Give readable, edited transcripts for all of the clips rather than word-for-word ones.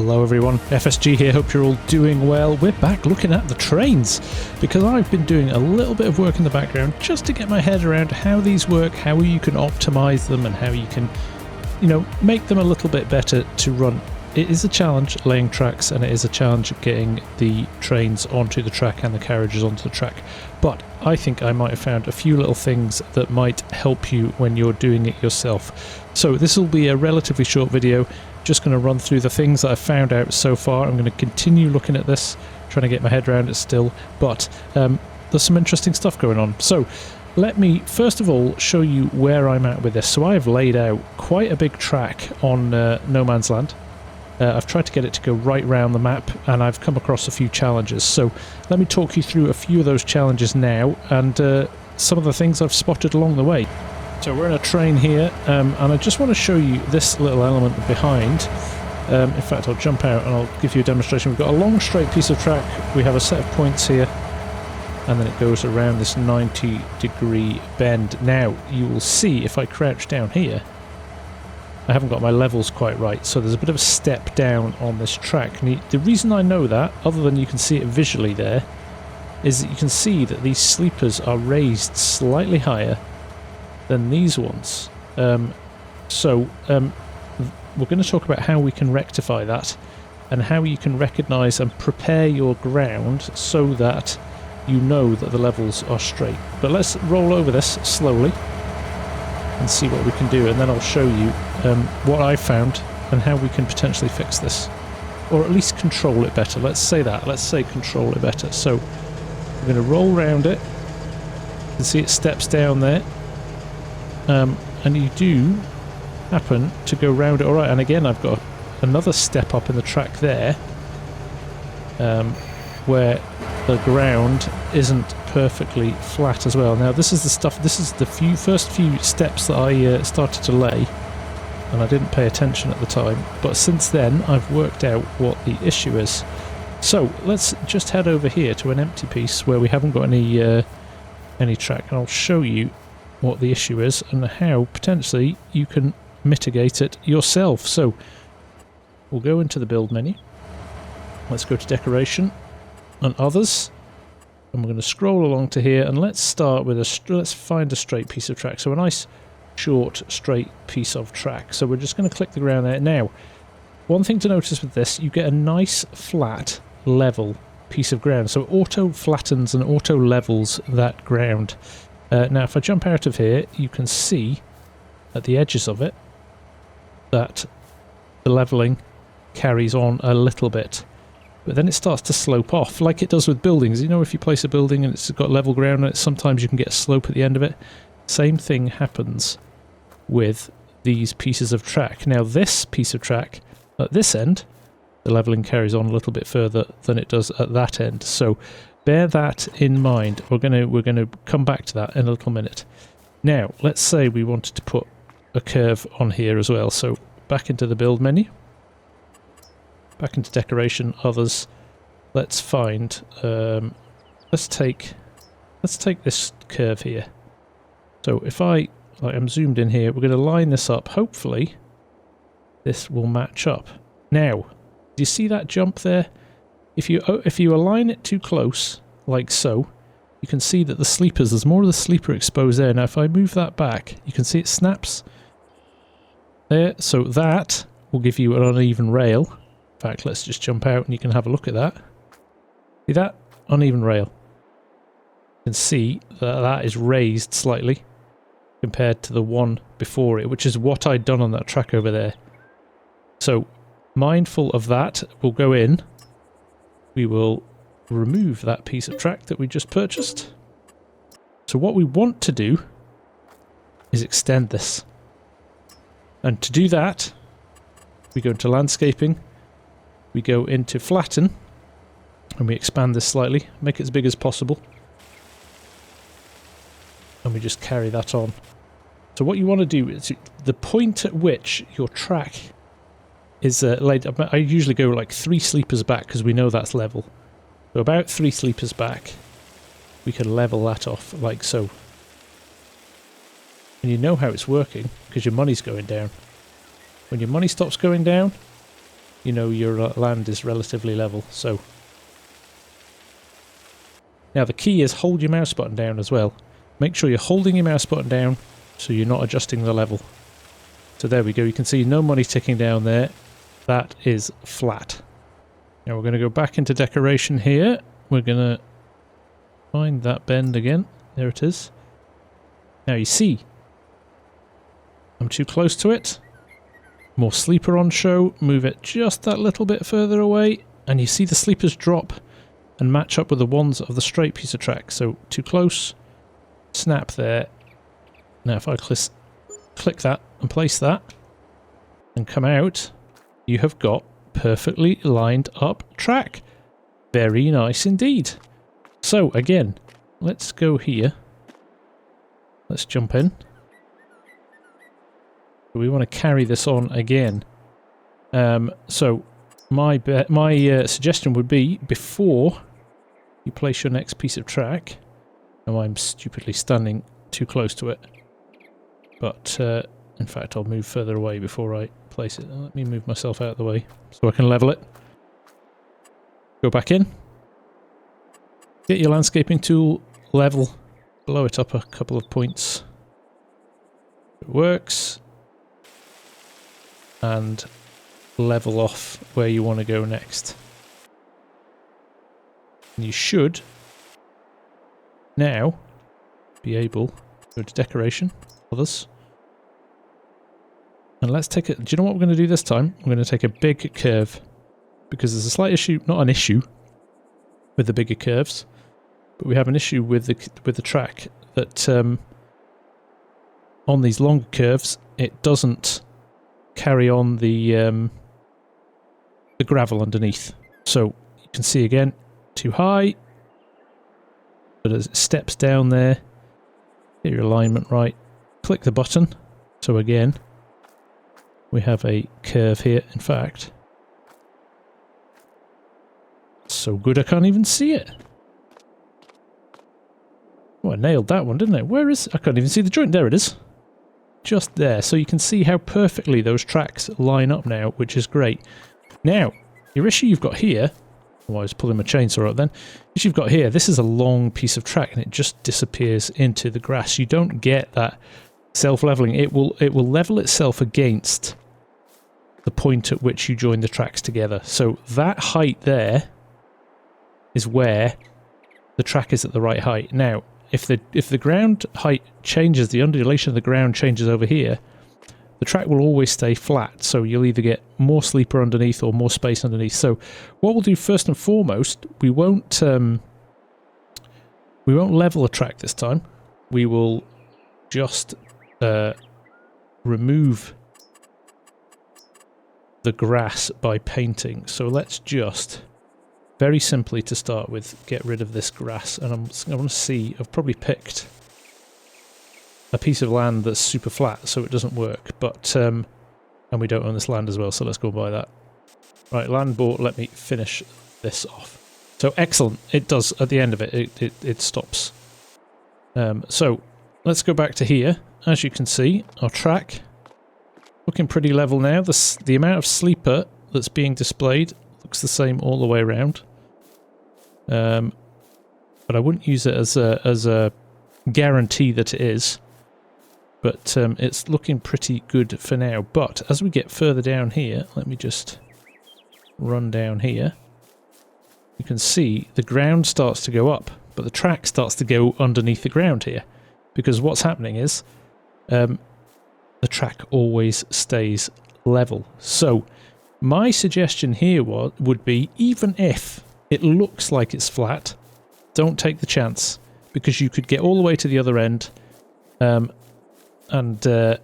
Hello everyone, FSG here, hope you're all doing well. We're back looking at the trains because I've been doing a little bit of work in the background just to get my head around how these work, how you can optimize them and how you can, make them a little bit better to run. It is a challenge laying tracks and it is a challenge getting the trains onto the track and the carriages onto the track, but I think I might have found a few little things that might help you when you're doing it yourself. So this will be a relatively short video, just going to run through the things that I've found out so far. I'm going to continue looking at this, trying to get my head around it still, but there's some interesting stuff going on. So let me first of all show you where I'm at with this. So I've laid out quite a big track on No Man's Land. I've tried to get it to go right round the map and I've come across a few challenges. So let me talk you through a few of those challenges now and some of the things I've spotted along the way. So we're in a train here and I just want to show you this little element behind. In fact, I'll jump out and I'll give you a demonstration. We've got a long straight piece of track. We have a set of points here and then it goes around this 90-degree bend. Now you will see if I crouch down here, I haven't got my levels quite right, so there's a bit of a step down on this track. And the reason I know that, other than you can see it visually there, is that you can see that these sleepers are raised slightly higher than these ones. We're going to talk about how we can rectify that and how you can recognise and prepare your ground so that you know that the levels are straight. But let's roll over this slowly and see what we can do, and then I'll show you what I found and how we can potentially fix this, or at least control it better. Let's say that. Let's say control it better. So we're going to roll round it. You can see it steps down there, and you do happen to go round it all right. And again, I've got another step up in the track there, where the ground isn't perfectly flat as well. Now this is the stuff, this is the first few steps that I started to lay, and I didn't pay attention at the time, but since then I've worked out what the issue is. So let's just head over here to an empty piece where we haven't got any track, and I'll show you what the issue is and how potentially you can mitigate it yourself. So we'll go into the build menu, let's go to decoration and others, and we're going to scroll along to here, and let's start with let's find a straight piece of track. So a nice short straight piece of track. So we're just going to click the ground there. Now one thing to notice with this, you get a nice flat level piece of ground, so it auto flattens and auto levels that ground. Now if I jump out of here, you can see at the edges of it that the leveling carries on a little bit, but then it starts to slope off like it does with buildings. If you place a building and it's got level ground on it, sometimes you can get a slope at the end of it. Same thing happens with these pieces of track. Now this piece of track at this end, the leveling carries on a little bit further than it does at that end, so bear that in mind. We're going to come back to that in a little minute. Now let's say we wanted to put a curve on here as well. So back into the build menu, back into decoration, others. Let's find let's take this curve here. So if I'm zoomed in here, we're going to line this up. Hopefully this will match up. Now do you see that jump there? If you align it too close like so, you can see that the sleepers, there's more of the sleeper exposed there. Now if I move that back, you can see it snaps there, so that will give you an uneven rail. In fact, let's just jump out and you can have a look at that. See that? Uneven rail. You can see that that is raised slightly compared to the one before it, which is what I'd done on that track over there. So, mindful of that, we'll go in. We will remove that piece of track that we just purchased. So what we want to do is extend this. And to do that, we go into landscaping. We go into flatten and we expand this slightly, make it as big as possible, and we just carry that on. So what you want to do is the point at which your track is laid, I usually go like 3 sleepers back because we know that's level. So about 3 sleepers back, we can level that off like so. And you know how it's working because your money's going down. When your money stops going down, you know your land is relatively level. So now the key is hold your mouse button down as well. Make sure you're holding your mouse button down so you're not adjusting the level. So there we go, you can see no money ticking down there. That is flat. Now we're going to go back into decoration here. We're going to find that bend again. There it is. Now you see, I'm too close to it. More sleeper on show. Move it just that little bit further away. And you see the sleepers drop and match up with the ones of the straight piece of track. So too close. Snap there. Now if I click that and place that and come out, you have got perfectly lined up track. Very nice indeed. So again, let's go here. Let's jump in. We want to carry this on again. So my suggestion would be, before you place your next piece of track, now I'm stupidly standing too close to it, but in fact I'll move further away before I place it. Let me move myself out of the way so I can level it. Go back in. Get your landscaping tool, level, blow it up a couple of points. It works. And level off where you want to go next. And you should now be able to go to decoration, others. And let's take it. Do you know what we're going to do this time? We're going to take a big curve, because there's a slight issue, not an issue with the bigger curves, but we have an issue with the track that on these longer curves it doesn't carry on the gravel underneath. So you can see again, too high, but as it steps down there, get your alignment right, click the button. So again, we have a curve here. In fact, so good I can't even see it. Oh, I nailed that one, didn't I? Where is... I can't even see the joint. There it is. Just there. So you can see how perfectly those tracks line up now, which is great. Now, your issue you've got here... Oh, I was pulling my chainsaw up then. Issue you've got here, this is a long piece of track and it just disappears into the grass. You don't get that self-leveling. It will level itself against the point at which you join the tracks together. So that height there is where the track is at the right height. Now, if the ground height changes, the undulation of the ground changes over here, the track will always stay flat. So you'll either get more sleeper underneath or more space underneath. So what we'll do first and foremost, we won't level the track this time. We will just remove the grass by painting. So let's just, very simply to start with, get rid of this grass. And I want to see, I've probably picked a piece of land that's super flat, so it doesn't work. But and we don't own this land as well, so let's go buy that. Right, land bought. Let me finish this off. So excellent. It does, at the end of it, it stops. So let's go back to here. As you can see, our track looking pretty level now. The amount of sleeper that's being displayed looks the same all the way around. But I wouldn't use it as a guarantee that it is. But it's looking pretty good for now. But as we get further down here, let me just run down here. You can see the ground starts to go up, but the track starts to go underneath the ground here. Because what's happening is the track always stays level. So my suggestion here would be, even if it looks like it's flat, don't take the chance, because you could get all the way to the other end and the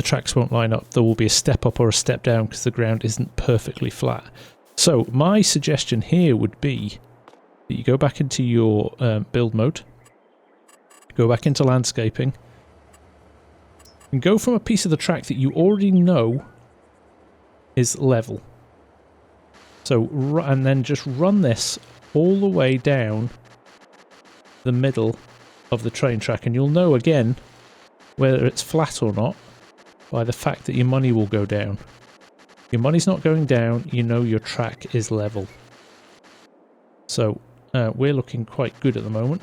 tracks won't line up. There will be a step up or a step down because the ground isn't perfectly flat. So my suggestion here would be that you go back into your build mode, go back into landscaping, and go from a piece of the track that you already know is level. So, and then just run this all the way down the middle of the train track, and you'll know again whether it's flat or not by the fact that your money will go down. Your money's not going down, you know your track is level. So we're looking quite good at the moment.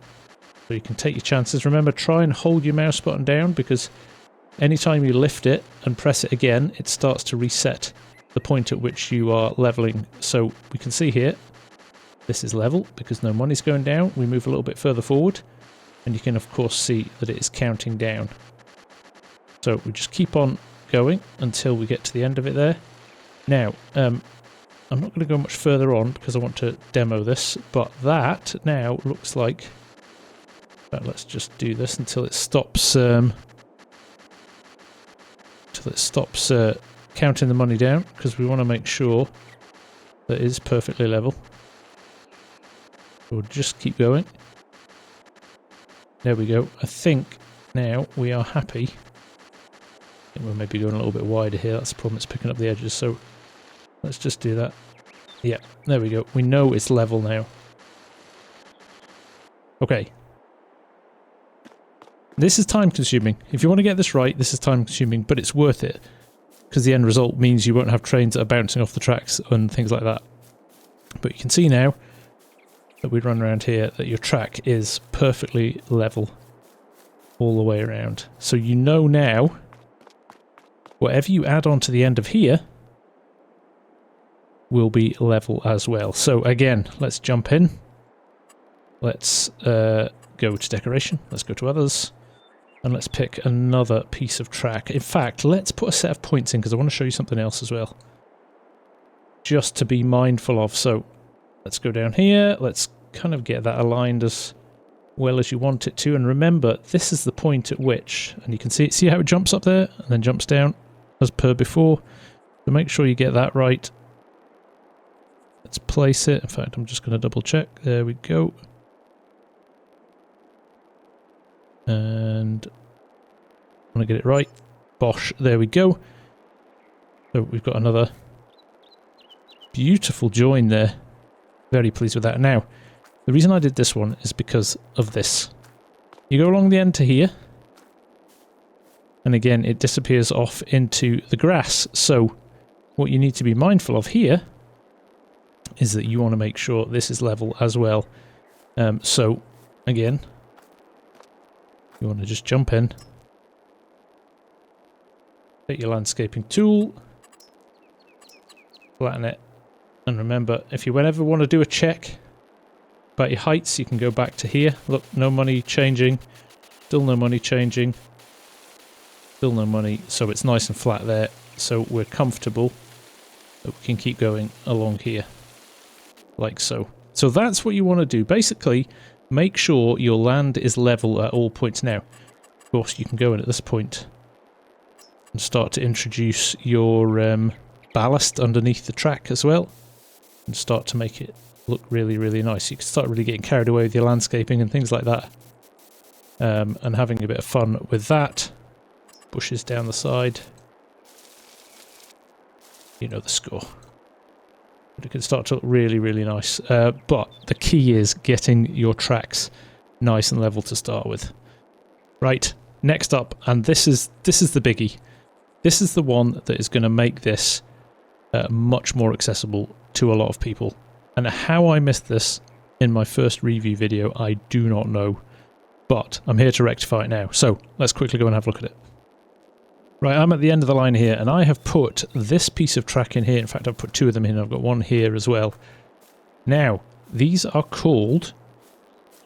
So you can take your chances. Remember, try and hold your mouse button down, because anytime you lift it and press it again, it starts to reset the point at which you are leveling. So we can see here, this is level because no money's going down. We move a little bit further forward and you can of course see that it is counting down. So we just keep on going until we get to the end of it there. Now, I'm not going to go much further on because I want to demo this, but that now looks like... let's just do this until it stops counting the money down, because we want to make sure that it is perfectly level. We'll just keep going. There we go. I think now we are happy. I think we're maybe going a little bit wider here. That's the problem, it's picking up the edges. So let's just do that. Yeah, there we go. We know it's level now. Okay. This is time consuming. If you want to get this right, this is time consuming, but it's worth it. Because the end result means you won't have trains that are bouncing off the tracks and things like that. But you can see now that we run around here that your track is perfectly level all the way around. So you know now, whatever you add on to the end of here will be level as well. So again, let's jump in. Let's go to decoration. Let's go to others. And let's pick another piece of track. In fact, let's put a set of points in because I want to show you something else as well. Just to be mindful of. So let's go down here. Let's kind of get that aligned as well as you want it to. And remember, this is the point at which, and you can see how it jumps up there and then jumps down as per before. So make sure you get that right. Let's place it. In fact, I'm just going to double check. There we go. And I want to get it right. Bosh, there we go. So we've got another beautiful join there. Very pleased with that. Now, the reason I did this one is because of this. You go along the end to here, and again it disappears off into the grass. So what you need to be mindful of here is that you want to make sure this is level as well. So again, you want to just jump in, take your landscaping tool, flatten it, and remember, if you ever want to do a check about your heights, you can go back to here. Look, no money changing, still no money changing, still no money, so it's nice and flat there, so we're comfortable that we can keep going along here, like so. So that's what you want to do. Basically, make sure your land is level at all points. Now, of course, you can go in at this point and start to introduce your ballast underneath the track as well, and start to make it look really, really nice. You can start really getting carried away with your landscaping and things like that, and having a bit of fun with that. Bushes down the side. You know the score. But it can start to look really, really nice. But the key is getting your tracks nice and level to start with. Right, next up, and this is the biggie. This is the one that is going to make this much more accessible to a lot of people. And how I missed this in my first review video, I do not know. But I'm here to rectify it now. So let's quickly go and have a look at it. Right, I'm at the end of the line here, and I have put this piece of track in here. In fact, I've put two of them in. I've got one here as well. Now, these are called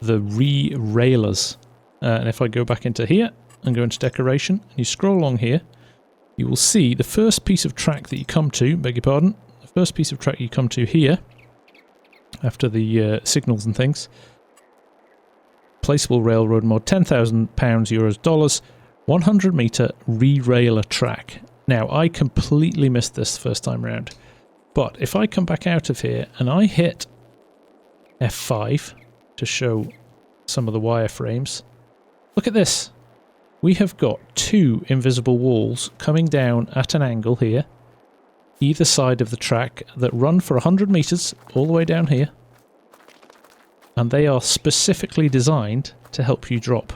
the ReRailers. And if I go back into here and go into decoration, and you scroll along here, you will see the first piece of track that you come to, beg your pardon, the first piece of track you come to here, after the signals and things. Placeable railroad mod, £10,000, euros, dollars, 100 meter ReRailer track. Now, I completely missed this first time round, but if I come back out of here and I hit F5 to show some of the wireframes, look at this. We have got two invisible walls coming down at an angle here, either side of the track, that run for 100 meters all the way down here, and they are specifically designed to help you drop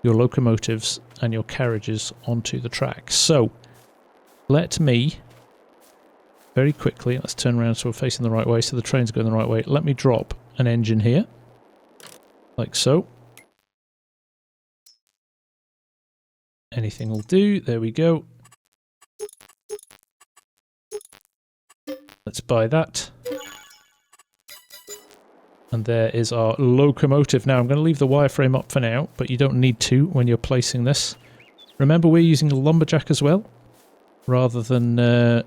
your locomotives and your carriages onto the track. So let me very quickly. Let's turn around so we're facing the right way, so the train's going the right way. Let me drop an engine here, like so. Anything will do. There we go. Let's buy that. And there is our locomotive. Now I'm going to leave the wireframe up for now, but you don't need to when you're placing this. Remember, we're using a lumberjack as well, rather than the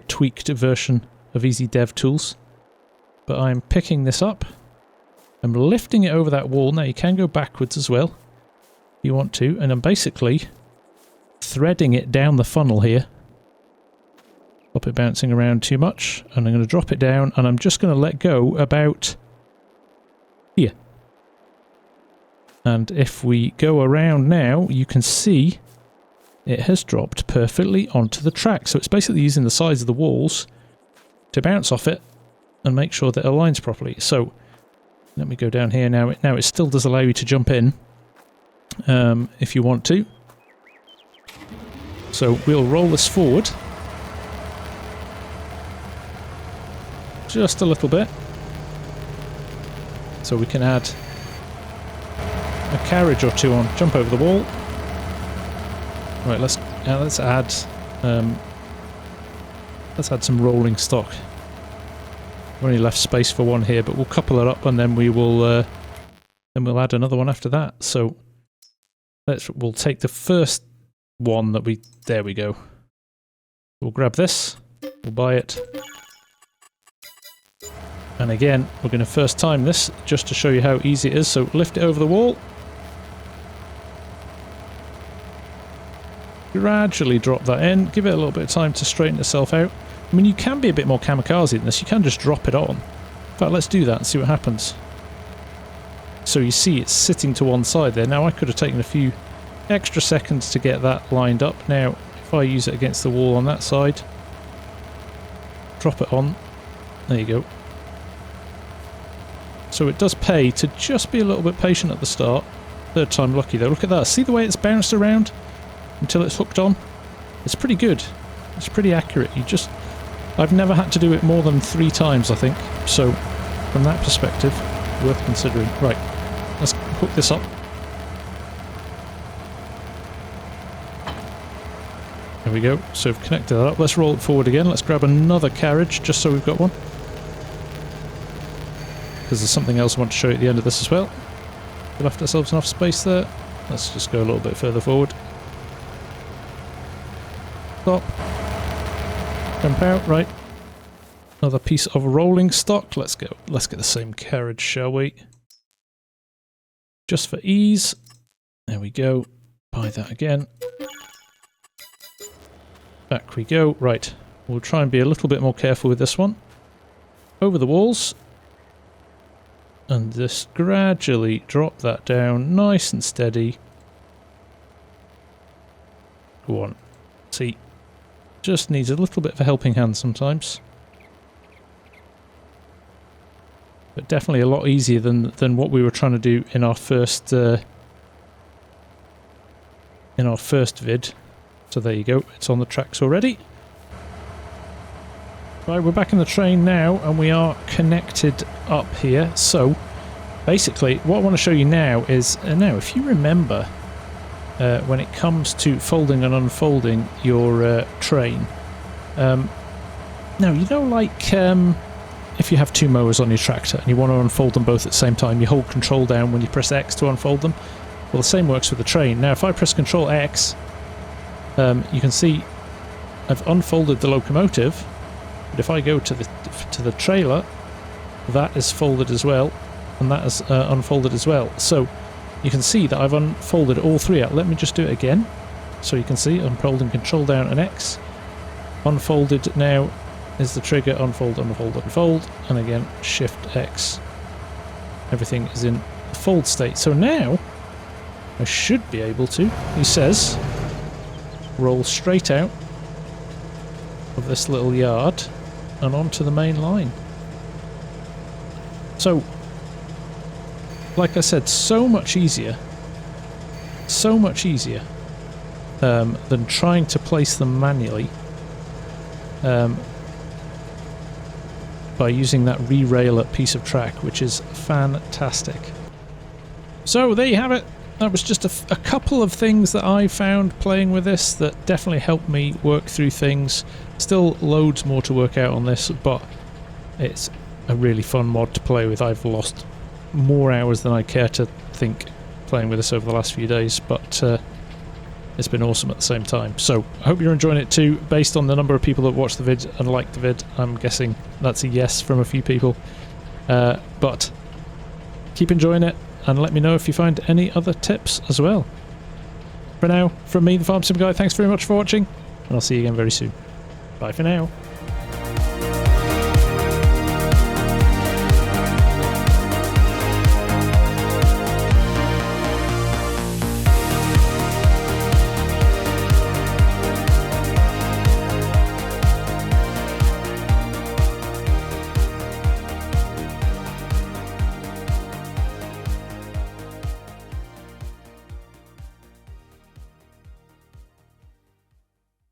tweaked version of Easy Dev Tools. But I'm picking this up. I'm lifting it over that wall. Now you can go backwards as well if you want to, and I'm basically threading it down the funnel here. Stop it bouncing around too much, and I'm going to drop it down, and I'm just going to let go about here. And if we go around now, you can see it has dropped perfectly onto the track. So it's basically using the sides of the walls to bounce off it and make sure that it aligns properly. So let me go down here now. Now it still does allow you to jump in if you want to. So we'll roll this forward just a little bit, so we can add a carriage or two on. Jump over the wall. Right, let's add some rolling stock. We've only left space for one here, but we'll couple it up, and then we'll add another one after that. So we'll take the first one that there we go. We'll grab this. We'll buy it. And again, we're going to first time this just to show you how easy it is. So lift it over the wall. Gradually drop that in. Give it a little bit of time to straighten itself out. I mean, you can be a bit more kamikaze than this. You can just drop it on. In fact, let's do that and see what happens. So you see it's sitting to one side there. Now I could have taken a few extra seconds to get that lined up. Now, if I use it against the wall on that side, drop it on. There you go. So it does pay to just be a little bit patient at the start. Third time lucky though. Look at that. See the way it's bounced around until it's hooked on? It's pretty good. It's pretty accurate. I've never had to do it more than 3 times, I think. So from that perspective, worth considering. Right, let's hook this up. There we go. So we've connected that up. Let's roll it forward again. Let's grab another carriage just so we've got one. Because there's something else I want to show you at the end of this as well. We left ourselves enough space there. Let's just go a little bit further forward. Stop. Jump out. Right. Another piece of rolling stock. Let's get the same carriage, shall we? Just for ease. There we go. Buy that again. Back we go. Right. We'll try and be a little bit more careful with this one. Over the walls. And just gradually drop that down, nice and steady. Go on. See, just needs a little bit of a helping hand sometimes. But definitely a lot easier than what we were trying to do in our first vid. So there you go, it's on the tracks already. Right, we're back in the train now, and we are connected up here. So, basically, what I want to show you now is, now, if you remember, when it comes to folding and unfolding your train, now, you know, like, if you have 2 mowers on your tractor and you want to unfold them both at the same time, you hold Control down when you press X to unfold them. Well, the same works with the train. Now, if I press Control X, you can see I've unfolded the locomotive. But if I go to the trailer, that is folded as well, and that is unfolded as well. So you can see that I've unfolded all 3 out. Let me just do it again, so you can see I'm holding Control down and X. Unfolded now is the trigger. Unfold, unfold, unfold, and again Shift X. Everything is in the fold state. So now I should be able to. He says, roll straight out of this little yard and onto the main line. So, like I said, so much easier than trying to place them manually. by using that ReRailer piece of track, which is fantastic. So there you have it. That was just a couple of things that I found playing with this that definitely helped me work through things. Still loads more to work out on this, but it's a really fun mod to play with. I've lost more hours than I care to think playing with this over the last few days, but it's been awesome at the same time. So I hope you're enjoying it too. Based on the number of people that watched the vid and liked the vid, I'm guessing that's a yes from a few people. But keep enjoying it and let me know if you find any other tips as well. For now, from me, the FarmSim Guy, thanks very much for watching, and I'll see you again very soon. Bye for now.